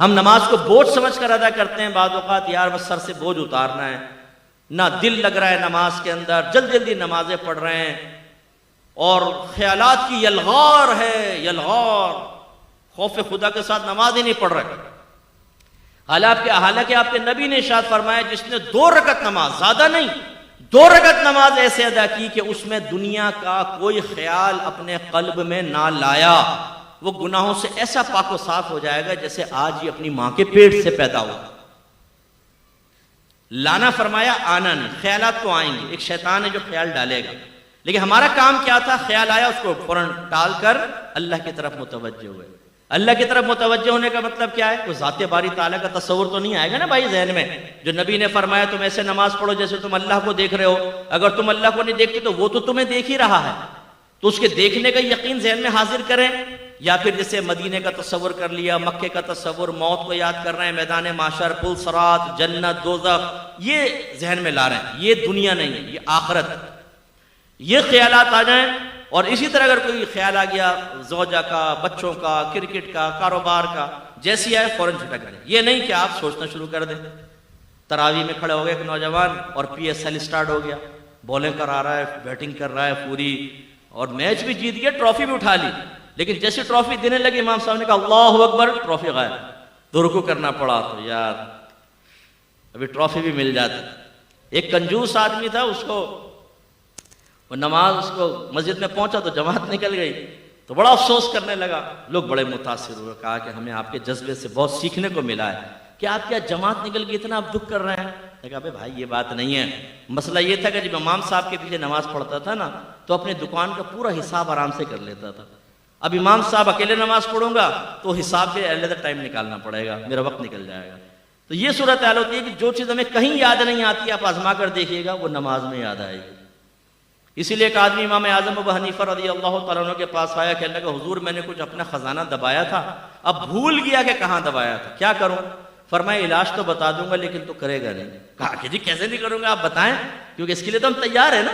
ہم نماز کو بوجھ سمجھ کر ادا کرتے ہیں، بعض اوقات یار بس سر سے بوجھ اتارنا ہے، نہ دل لگ رہا ہے نماز کے اندر، جلدی جلدی نمازیں پڑھ رہے ہیں، اور خیالات کی یلغار ہے، یلغار، خوف خدا کے ساتھ نماز ہی نہیں پڑھ رہے۔ حالانکہ آپ کے نبی نے ارشاد فرمایا جس نے 2 رکعت نماز، زیادہ نہیں، 2 رکعت نماز ایسے ادا کی کہ اس میں دنیا کا کوئی خیال اپنے قلب میں نہ لایا، وہ گناہوں سے ایسا پاک و صاف ہو جائے گا جیسے آج ہی اپنی ماں کے پیٹ سے پیدا ہوا۔ لانا فرمایا آنا نہیں، خیالات تو آئیں گے، ایک شیطان ہے جو خیال ڈالے گا، لیکن ہمارا کام کیا تھا؟ خیال آیا اس کو فوراً ٹال کر اللہ کی طرف متوجہ ہوئے۔ اللہ کی طرف متوجہ ہونے کا مطلب کیا ہے؟ کوئی ذات باری تعالیٰ کا تصور تو نہیں آئے گا نا بھائی ذہن میں، جو نبی نے فرمایا تم ایسے نماز پڑھو جیسے تم اللہ کو دیکھ رہے ہو۔ اگر تم اللہ کو نہیں دیکھتے تو وہ تو تمہیں دیکھ ہی رہا ہے، تو اس کے دیکھنے کا یقین ذہن میں حاضر کریں، یا پھر جیسے مدینے کا تصور کر لیا، مکے کا تصور، موت کو یاد کر رہے ہیں، میدان معاشر، پل صراط، جنت، دوزخ، یہ ذہن میں لا رہے ہیں۔ یہ دنیا نہیں ہے، یہ آخرت۔ یہ خیالات آ جائیں، اور اسی طرح اگر کوئی خیال آ گیا زوجہ کا، بچوں کا، کرکٹ کا، کاروبار کا، جیسی آئے فوراً چھٹک کریں۔ یہ نہیں کہ آپ سوچنا شروع کر دیں۔ تراویح میں کھڑے ہو گئے ایک نوجوان اور پی ایس ایل اسٹارٹ ہو گیا، بولنگ کرا رہا ہے، بیٹنگ کر رہا ہے پوری، اور میچ بھی جیت گیا، ٹرافی بھی اٹھا لی، لیکن جیسے ٹرافی دینے لگے امام صاحب نے کہا اللہ اکبر، ٹرافی غائب، تو رکوع کرنا پڑا۔ تو یار ابھی ٹرافی بھی مل جاتی۔ ایک کنجوس آدمی تھا، اس کو وہ نماز، اس کو مسجد میں پہنچا تو جماعت نکل گئی، تو بڑا افسوس کرنے لگا۔ لوگ بڑے متاثر ہوئے، کہا کہ ہمیں آپ کے جذبے سے بہت سیکھنے کو ملا ہے کہ آپ کیا جماعت نکل گئی اتنا آپ دکھ کر رہے ہیں۔ نے کہا بھائی یہ بات نہیں ہے، مسئلہ یہ تھا کہ جب امام صاحب کے پیچھے نماز پڑھتا تھا نا تو اپنے دکان کا پورا حساب آرام سے کر لیتا تھا۔ اب امام صاحب اکیلے نماز پڑھوں گا تو حساب کے علیحدہ ٹائم نکالنا پڑے گا، میرا وقت نکل جائے گا۔ تو یہ صورتحال ہوتی ہے کہ جو چیز ہمیں کہیں یاد نہیں آتی آپ آزما کر دیکھیے گا، وہ نماز میں یاد آئے گی۔ اسی لیے ایک آدمی امام اعظم ابو حنیفہ رضی اللہ تعالیٰ عنہ کے پاس آیا، کہنے لگا حضور میں نے کچھ اپنا خزانہ دبایا تھا، اب بھول گیا کہ کہاں دبایا تھا، کیا کروں؟ فرمایا علاج تو بتا دوں گا لیکن تو کرے گا نہیں۔ کہا کہ جی کیسے نہیں کروں گا، آپ بتائیں، کیونکہ اس کے لیے تو ہم تیار ہیں نا۔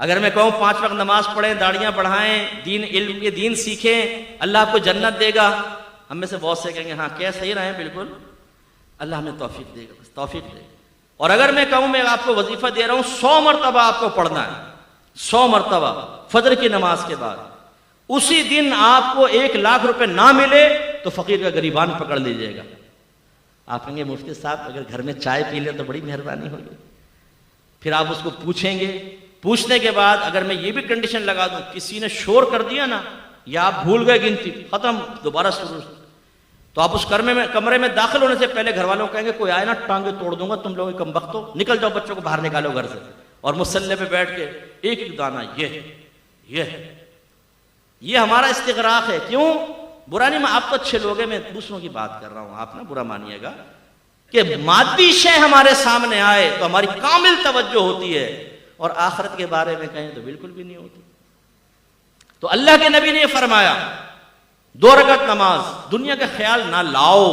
اگر میں کہوں 5 وقت نماز پڑھیں، داڑیاں بڑھائیں، دین، علم کے دین سیکھیں، اللہ آپ کو جنت دے گا، ہم میں سے بہت سے کہیں گے ہاں کیا صحیح رہے، بالکل اللہ ہمیں توفیق دے گا، توفیق دے گا۔ اور اگر میں کہوں میں آپ کو وظیفہ دے رہا ہوں 100 مرتبہ آپ کو پڑھنا ہے، 100 مرتبہ فجر کی نماز کے بعد، اسی دن آپ کو 1 لاکھ روپے نہ ملے تو فقیر کا گریبان پکڑ لیجئے گا۔ آپ کہیں گے مفتی صاحب اگر گھر میں چائے پی لیں تو بڑی مہربانی ہوگی۔ پھر آپ اس کو پوچھیں گے، پوچھنے کے بعد اگر میں یہ بھی کنڈیشن لگا دوں کسی نے شور کر دیا نا یا آپ بھول گئے گنتی، ختم، دوبارہ شروع، تو آپ اس کمرے میں داخل ہونے سے پہلے گھر والوں کو کہیں گے کوئی آئے نا ٹانگیں توڑ دوں گا، تم لوگ کم بخت ہو، نکل جاؤ، بچوں کو باہر نکالو گھر سے، اور مصلی پہ بیٹھ کے ایک ایک دانہ یہ ہمارا استغراق ہے۔ کیوں؟ برا نہیں، میں آپ تو اچھے لوگ ہیں، میں دوسروں کی بات کر رہا ہوں، آپ نہ برا مانیے گا، کہ مادی شے ہمارے سامنے آئے تو ہماری کامل توجہ ہوتی ہے، اور آخرت کے بارے میں کہیں تو بالکل بھی نہیں ہوتی۔ تو اللہ کے نبی نے یہ فرمایا 2 رکعت نماز، دنیا کا خیال نہ لاؤ،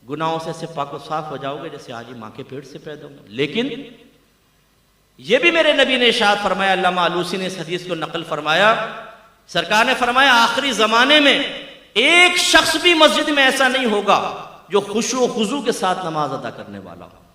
گناہوں سے پاک و صاف ہو جاؤ گے جیسے آج ہی ماں کے پیٹ سے پیدا ہوں۔ لیکن یہ بھی میرے نبی نے ارشاد فرمایا، علامہ آلوسی نے اس حدیث کو نقل فرمایا، سرکار نے فرمایا آخری زمانے میں ایک شخص بھی مسجد میں ایسا نہیں ہوگا جو خشوع و خضوع کے ساتھ نماز ادا کرنے والا ہو۔